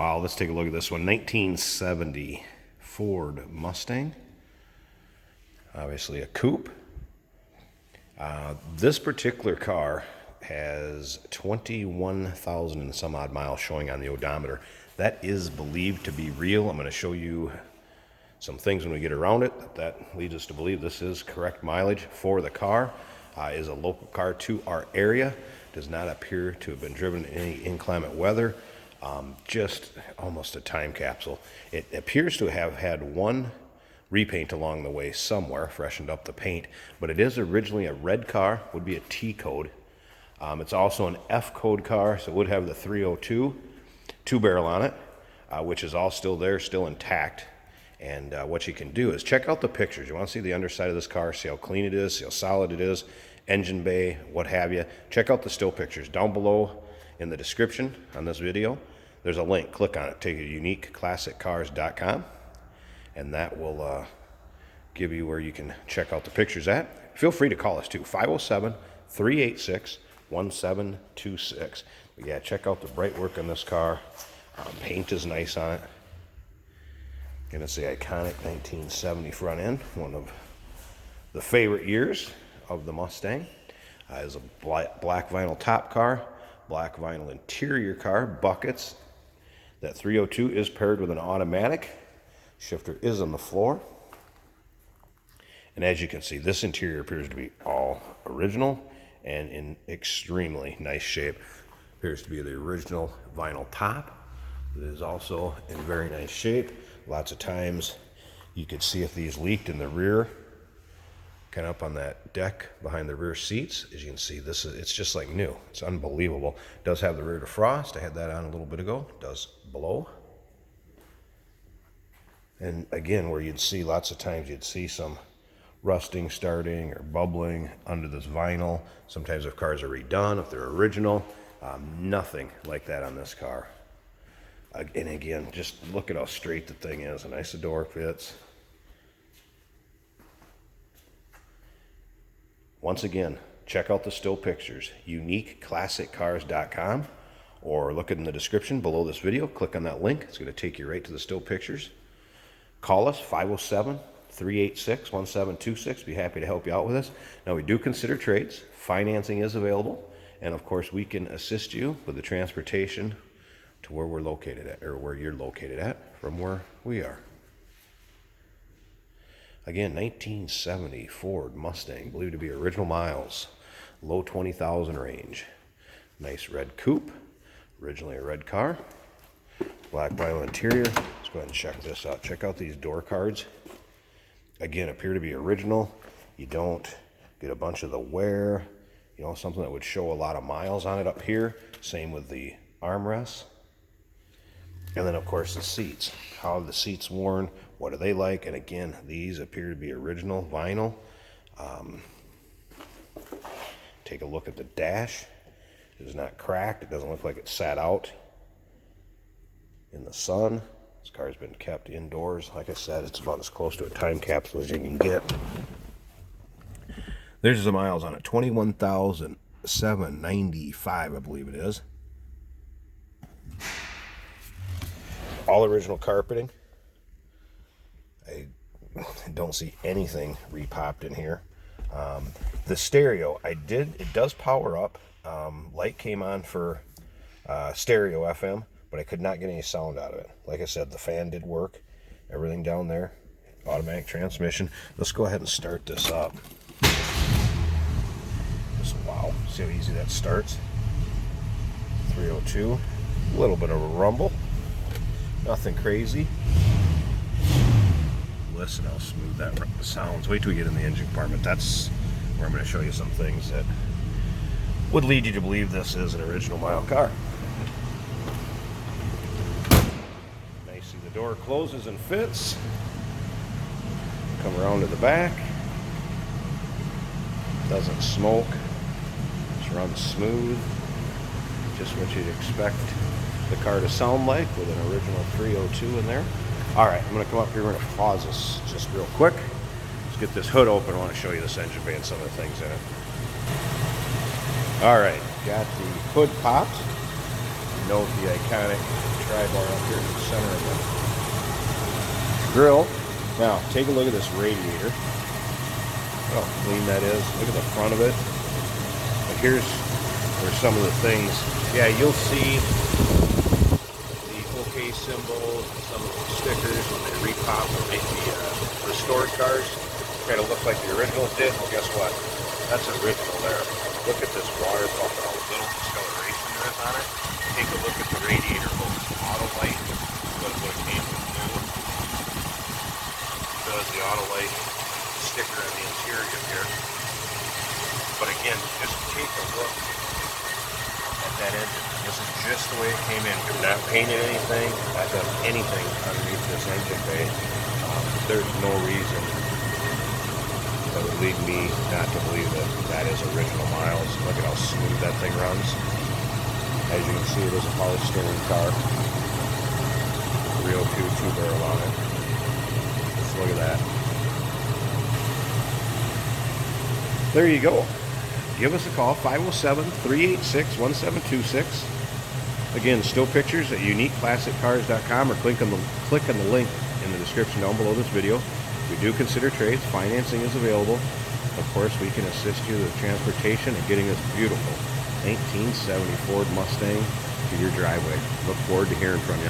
Wow, let's take a look at this one. 1970 Ford Mustang. Obviously a coupe. This particular car has 21,000 and some odd miles showing on the odometer. That is believed to be real. I'm going to show you some things when we get around it that leads us to believe this is correct mileage for the car. Is a local car to our area. Does not appear to have been driven in any inclement weather. Just almost a time capsule. It appears to have had one repaint along the way somewhere, freshened up the paint, but it is originally a red car, would be a T code. It's also an F code car, so it would have the 302 two-barrel on it, which is all still there, still intact. And what you can do is check out the pictures. You want to see the underside of this car, see how clean it is, see how solid it is, engine bay, what have you. Check out the still pictures. Down below in the description on this video, there's a link. Click on it. Take you to uniqueclassiccars.com, and that will give you where you can check out the pictures at. Feel free to call us too, 507-386-1726. But yeah, check out the bright work on this car. Paint is nice on it. And it's the iconic 1970 front end, one of the favorite years of the Mustang. Is a black vinyl top car, black vinyl interior car, buckets. That 302 is paired with an automatic. Shifter is on the floor. And as you can see, this interior appears to be all original and in extremely nice shape. Appears to be the original vinyl top. It is also in very nice shape. Lots of times you could see if these leaked in the rear, kind of up on that deck behind the rear seats. As you can see, it's just like new. It's unbelievable. It does have the rear defrost. I had that on a little bit ago. It does below. And again, where you'd see lots of times you'd see some rusting starting or bubbling under this vinyl. Sometimes if cars are redone, if they're original, nothing like that on this car. And again, just look at how straight the thing is. A nice door fits. Once again, check out the still pictures, uniqueclassiccars.com, or look in the description below this video. Click on that link. It's going to take you right to the still pictures. Call us, 507-386-1726. Be happy to help you out with this. Now, we do consider trades. Financing is available. And, of course, we can assist you with the transportation to where we're located at, or where you're located at from where we are. Again, 1970 Ford Mustang, believed to be original miles, low 20,000 range. Nice red coupe, originally a red car. Black vinyl interior. Let's go ahead and check this out. Check out these door cards. Again, appear to be original. You don't get a bunch of the wear, something that would show a lot of miles on it up here. Same with the armrests. And then, of course, the seats. How are the seats worn? What are they like? And again, these appear to be original vinyl. Take a look at the dash. It is not cracked. It doesn't look like it sat out in the sun. This car's been kept indoors. Like I said, it's about as close to a time capsule as you can get. There's the miles on it. 21,795, I believe it is. All original carpeting. I don't see anything repopped in here. The stereo, it does power up. Light came on for stereo FM, but I could not get any sound out of it. Like I said, the fan did work. Everything down there. Automatic transmission. Let's go ahead and start this up. Wow, see how easy that starts? 302. A little bit of a rumble. Nothing crazy. Listen how smooth that sounds. Wait till we get in the engine compartment. That's where I'm going to show you some things that would lead you to believe this is an original mile car. Nice. See the door closes and fits. Come around to the back. Doesn't smoke. Just runs smooth. Just what you'd expect the car to sound like with an original 302 in there. All right, I'm going to come up here. We're going to pause this just real quick. Let's get this hood open. I want to show you this engine bay and some of the things in it. All right, got the hood popped. Note the iconic tri-bar up here in the center of the grill. Now, take a look at this radiator. Look how clean that is. Look at the front of it. But here's where some of the things, yeah, you'll see the OK symbols and some of the stickers when they repop or make the restored cars kind of look like the originals did. Well, guess what? That's original there. Look at this water pump and all the little discoloration there is on it. Take a look at the radiator hose. Auto light, what it came from new. Does the auto light sticker on the interior here. But again, just take a look at that engine. This is just the way it came in. We've not painted anything, not done anything underneath this engine bay. There's no reason that would lead me not to believe that that is original miles. Look at how smooth that thing runs. As you can see, it is a power steering car. 302 two-barrel on it. Just look at that. There you go. Give us a call, 507-386-1726. Again, still pictures at uniqueclassiccars.com, or click on the link in the description down below this video. We do consider trades. Financing is available. Of course, we can assist you with transportation and getting this beautiful 1970 Ford Mustang to your driveway. Look forward to hearing from you.